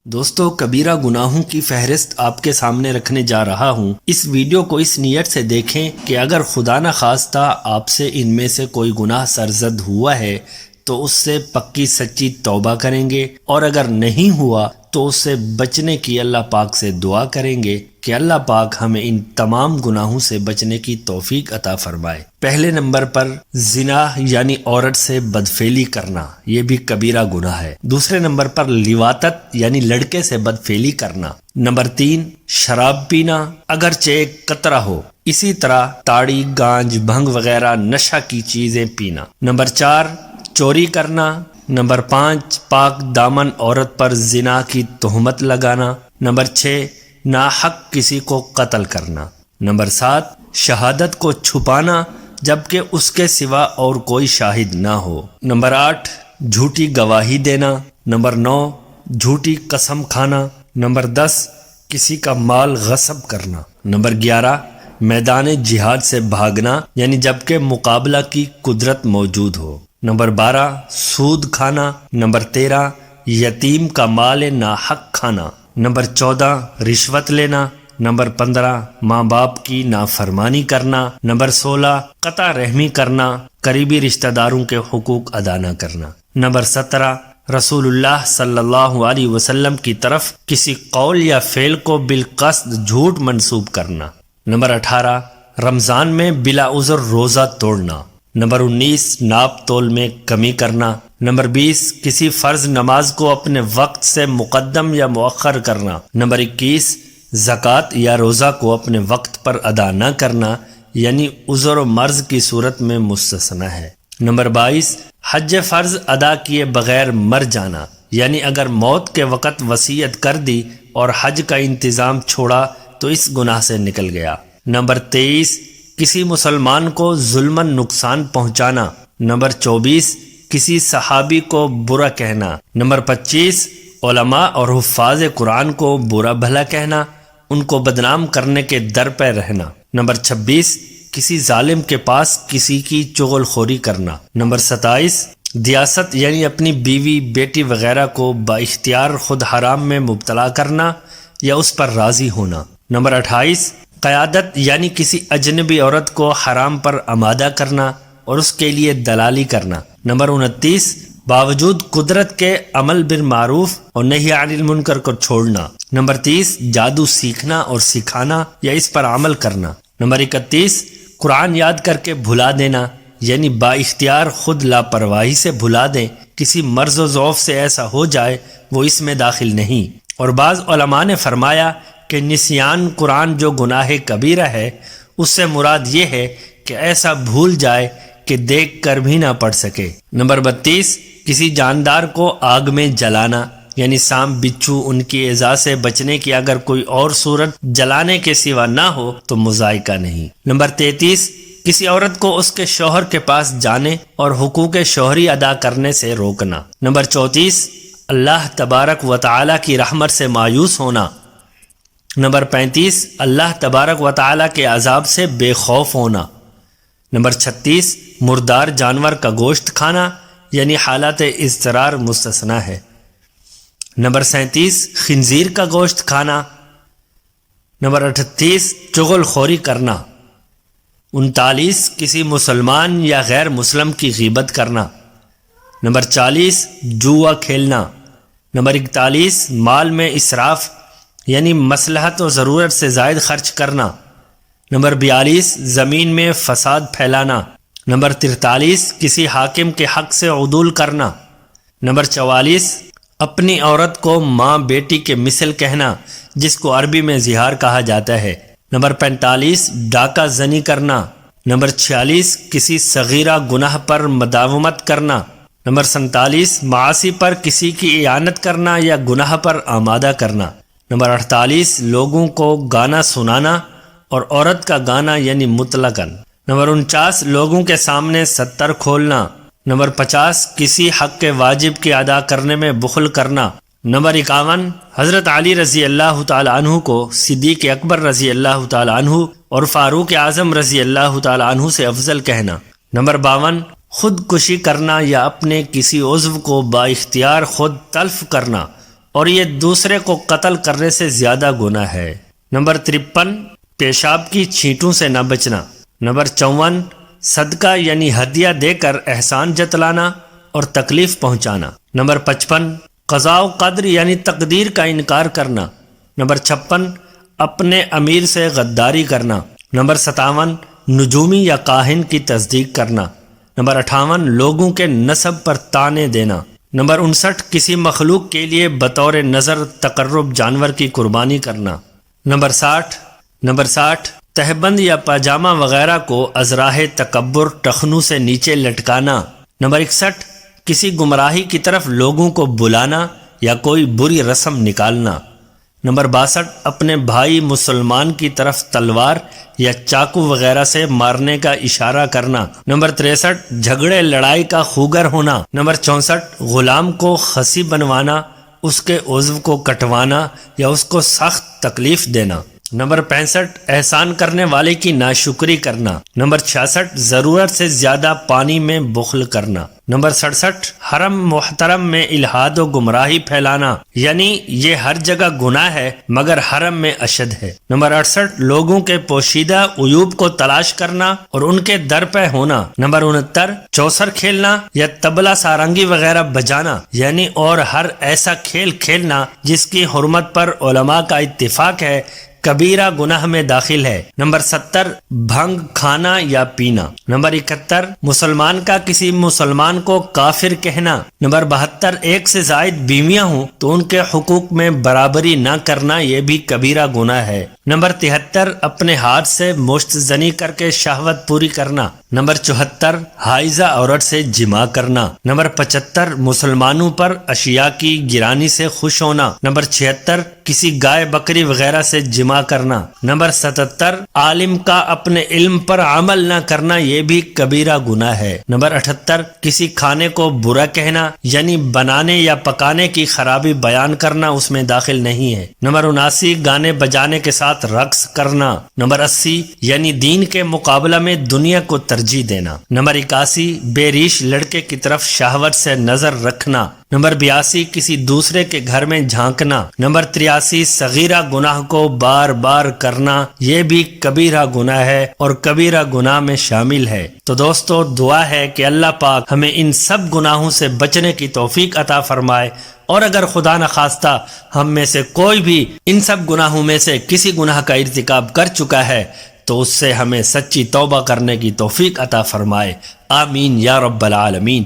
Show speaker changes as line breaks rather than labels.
دوستو، کبیرہ گناہوں کی فہرست آپ کے سامنے رکھنے جا رہا ہوں۔ اس ویڈیو کو اس نیت سے دیکھیں کہ اگر خدا نخواستہ آپ سے ان میں سے کوئی گناہ سرزد ہوا ہے تو اس سے پکی سچی توبہ کریں گے، اور اگر نہیں ہوا تو اس سے بچنے کی اللہ پاک سے دعا کریں گے کہ اللہ پاک ہمیں ان تمام گناہوں سے بچنے کی توفیق عطا فرمائے۔ پہلے نمبر پر زنا یعنی عورت سے بدفعلی کرنا، یہ بھی کبیرہ گناہ ہے۔ دوسرے نمبر پر لواطت یعنی لڑکے سے بدفعلی کرنا۔ نمبر 3 شراب پینا، اگرچہ ایک قطرہ ہو۔ اسی طرح تاڑی، گانج، بھنگ وغیرہ نشہ کی چیزیں پینا۔ نمبر 4 چوری کرنا۔ نمبر 5 پاک دامن عورت پر زنا کی تہمت لگانا۔ نمبر 6 ناحق کسی کو قتل کرنا۔ نمبر 7 شہادت کو چھپانا جبکہ اس کے سوا اور کوئی شاہد نہ ہو۔ نمبر 8 جھوٹی گواہی دینا۔ نمبر 9 جھوٹی قسم کھانا۔ نمبر 10 کسی کا مال غصب کرنا۔ نمبر 11 میدان جہاد سے بھاگنا یعنی جبکہ مقابلہ کی قدرت موجود ہو۔ نمبر 12 سود کھانا۔ نمبر 13 یتیم کا مال ناحق کھانا۔ نمبر 14 رشوت لینا۔ نمبر 15 ماں باپ کی نافرمانی کرنا۔ نمبر 16 قطع رحمی کرنا، قریبی رشتہ داروں کے حقوق ادا نہ کرنا۔ نمبر 17 رسول اللہ صلی اللہ علیہ وسلم کی طرف کسی قول یا فعل کو بالقصد جھوٹ منسوب کرنا۔ نمبر 18 رمضان میں بلا عذر روزہ توڑنا۔ نمبر 19 ناپ تول میں کمی کرنا۔ نمبر 20 کسی فرض نماز کو اپنے وقت سے مقدم یا مؤخر کرنا۔ نمبر 21 زکوٰۃ یا روزہ کو اپنے وقت پر ادا نہ کرنا یعنی عذر و مرض کی صورت میں مستثنیٰ ہے۔ نمبر 22 حج فرض ادا کیے بغیر مر جانا یعنی اگر موت کے وقت وصیت کر دی اور حج کا انتظام چھوڑا تو اس گناہ سے نکل گیا۔ نمبر 23 کسی مسلمان کو ظلماً نقصان پہنچانا۔ نمبر 24 کسی صحابی کو برا کہنا۔ نمبر 25 علماء اور حفاظ قرآن کو برا بھلا کہنا، ان کو بدنام کرنے کے در پہ رہنا۔ نمبر 26 کسی ظالم کے پاس کسی کی چغل خوری کرنا۔ نمبر 27 دیاست یعنی اپنی بیوی، بیٹی وغیرہ کو با اختیار خود حرام میں مبتلا کرنا یا اس پر راضی ہونا۔ نمبر 28 قیادت یعنی کسی اجنبی عورت کو حرام پر آمادہ کرنا اور اس کے لیے دلالی کرنا۔ نمبر 29 باوجود قدرت کے عمل بالمعروف اور نہی عن المنکر کو چھوڑنا۔ نمبر 30 جادو سیکھنا اور سکھانا یا اس پر عمل کرنا۔ نمبر 31 قرآن یاد کر کے بھلا دینا یعنی با اختیار خود لاپرواہی سے بھلا دیں، کسی مرض و ضعف سے ایسا ہو جائے وہ اس میں داخل نہیں۔ اور بعض علماء نے فرمایا کہ نسیان قرآن جو گناہ کبیرہ ہے اس سے مراد یہ ہے کہ ایسا بھول جائے کہ دیکھ کر بھی نہ پڑھ سکے۔ نمبر 32 کسی جاندار کو آگ میں جلانا یعنی سانپ، بچھو، ان کی ایذا سے بچنے کی اگر کوئی اور صورت جلانے کے سوا نہ ہو تو مذائقہ نہیں۔ نمبر 33 کسی عورت کو اس کے شوہر کے پاس جانے اور حقوق شوہری ادا کرنے سے روکنا۔ نمبر 34 اللہ تبارک و تعالی کی رحمت سے مایوس ہونا۔ نمبر 35 اللہ تبارک و تعالی کے عذاب سے بے خوف ہونا۔ نمبر 36 مردار جانور کا گوشت کھانا یعنی حالات اضطرار مستثنیٰ ہے۔ نمبر 37 خنزیر کا گوشت کھانا۔ نمبر 38 چغل خوری کرنا۔ 39 کسی مسلمان یا غیر مسلم کی غیبت کرنا۔ نمبر 40 جوا کھیلنا۔ نمبر 41 مال میں اسراف یعنی مصلحت و ضرورت سے زائد خرچ کرنا۔ نمبر 42 زمین میں فساد پھیلانا۔ نمبر 43 کسی حاکم کے حق سے عدول کرنا۔ نمبر 44 اپنی عورت کو ماں بیٹی کے مثل کہنا جس کو عربی میں زہار کہا جاتا ہے۔ نمبر 45 ڈاکہ زنی کرنا۔ نمبر 46 کسی صغیرہ گناہ پر مداومت کرنا۔ نمبر 47 معاصی پر کسی کی اعانت کرنا یا گناہ پر آمادہ کرنا۔ نمبر 48 لوگوں کو گانا سنانا اور عورت کا گانا یعنی مطلقاً۔ نمبر 49 لوگوں کے سامنے ستر کھولنا۔ نمبر 50 کسی حق کے واجب کی ادا کرنے میں بخل کرنا۔ نمبر 51 حضرت علی رضی اللہ تعالی عنہ کو صدیق اکبر رضی اللہ تعالی عنہ اور فاروق اعظم رضی اللہ تعالی عنہ سے افضل کہنا۔ نمبر 52 خود کشی کرنا یا اپنے کسی عضو کو با اختیار خود تلف کرنا اور یہ دوسرے کو قتل کرنے سے زیادہ گناہ ہے۔ نمبر 53 پیشاب کی چھینٹوں سے نہ بچنا۔ نمبر 54 صدقہ یعنی ہدیہ دے کر احسان جتلانا اور تکلیف پہنچانا۔ نمبر 55 قضاء و قدر یعنی تقدیر کا انکار کرنا۔ نمبر 56 اپنے امیر سے غداری کرنا۔ نمبر 57 نجومی یا کاہن کی تصدیق کرنا۔ نمبر 58 لوگوں کے نسب پر طعنے دینا۔ نمبر 59 کسی مخلوق کے لیے بطور نظر تقرب جانور کی قربانی کرنا۔ نمبر 60 تہبند یا پاجامہ وغیرہ کو ازراہ تکبر ٹخنوں سے نیچے لٹکانا۔ نمبر 61 کسی گمراہی کی طرف لوگوں کو بلانا یا کوئی بری رسم نکالنا۔ نمبر 62 اپنے بھائی مسلمان کی طرف تلوار یا چاقو وغیرہ سے مارنے کا اشارہ کرنا۔ نمبر 63 جھگڑے لڑائی کا خوگر ہونا۔ نمبر 64 غلام کو خصی بنوانا، اس کے عضو کو کٹوانا یا اس کو سخت تکلیف دینا۔ نمبر 65 احسان کرنے والے کی ناشکری کرنا۔ نمبر 66 ضرورت سے زیادہ پانی میں بخل کرنا۔ نمبر 67 حرم محترم میں الحاد و گمراہی پھیلانا، یعنی یہ ہر جگہ گناہ ہے مگر حرم میں اشد ہے۔ نمبر 68 لوگوں کے پوشیدہ عیوب کو تلاش کرنا اور ان کے در پہ ہونا۔ نمبر 69 چوسر کھیلنا یا طبلہ سارنگی وغیرہ بجانا، یعنی اور ہر ایسا کھیل کھیلنا جس کی حرمت پر علماء کا اتفاق ہے کبیرہ گناہ میں داخل ہے۔ نمبر 70 بھنگ کھانا یا پینا۔ نمبر 71 مسلمان کا کسی مسلمان کو کافر کہنا۔ نمبر 72 ایک سے زائد بیویاں ہوں تو ان کے حقوق میں برابری نہ کرنا، یہ بھی کبیرہ گناہ ہے۔ نمبر 73 اپنے ہاتھ سے مشت زنی کر کے شہوت پوری کرنا۔ نمبر 74 حائضہ عورت سے جماع کرنا۔ نمبر 75 مسلمانوں پر اشیاء کی گرانی سے خوش ہونا۔ نمبر 76 کسی گائے بکری وغیرہ سے جماع کرنا۔ نمبر 77 عالم کا اپنے علم پر عمل نہ کرنا، یہ بھی کبیرہ گناہ ہے۔ نمبر 78 کسی کھانے کو برا کہنا، یعنی بنانے یا پکانے کی خرابی بیان کرنا اس میں داخل نہیں ہے۔ نمبر 79 گانے بجانے کے ساتھ رقص کرنا۔ نمبر 80 یعنی دین کے مقابلہ میں دنیا کو ترجیح دینا۔ نمبر 81 بے ریش لڑکے کی طرف شہوت سے نظر رکھنا۔ نمبر 82 کسی دوسرے کے گھر میں جھانکنا۔ نمبر 83 صغیرہ گناہ کو بار بار کرنا، یہ بھی کبیرہ گناہ ہے اور کبیرہ گناہ میں شامل ہے۔ تو دوستو دعا ہے کہ اللہ پاک ہمیں ان سب گناہوں سے بچنے کی توفیق عطا فرمائے، اور اگر خدا نخواستہ ہم میں سے کوئی بھی ان سب گناہوں میں سے کسی گناہ کا ارتکاب کر چکا ہے تو اس سے ہمیں سچی توبہ کرنے کی توفیق عطا فرمائے۔ آمین یا رب العالمین۔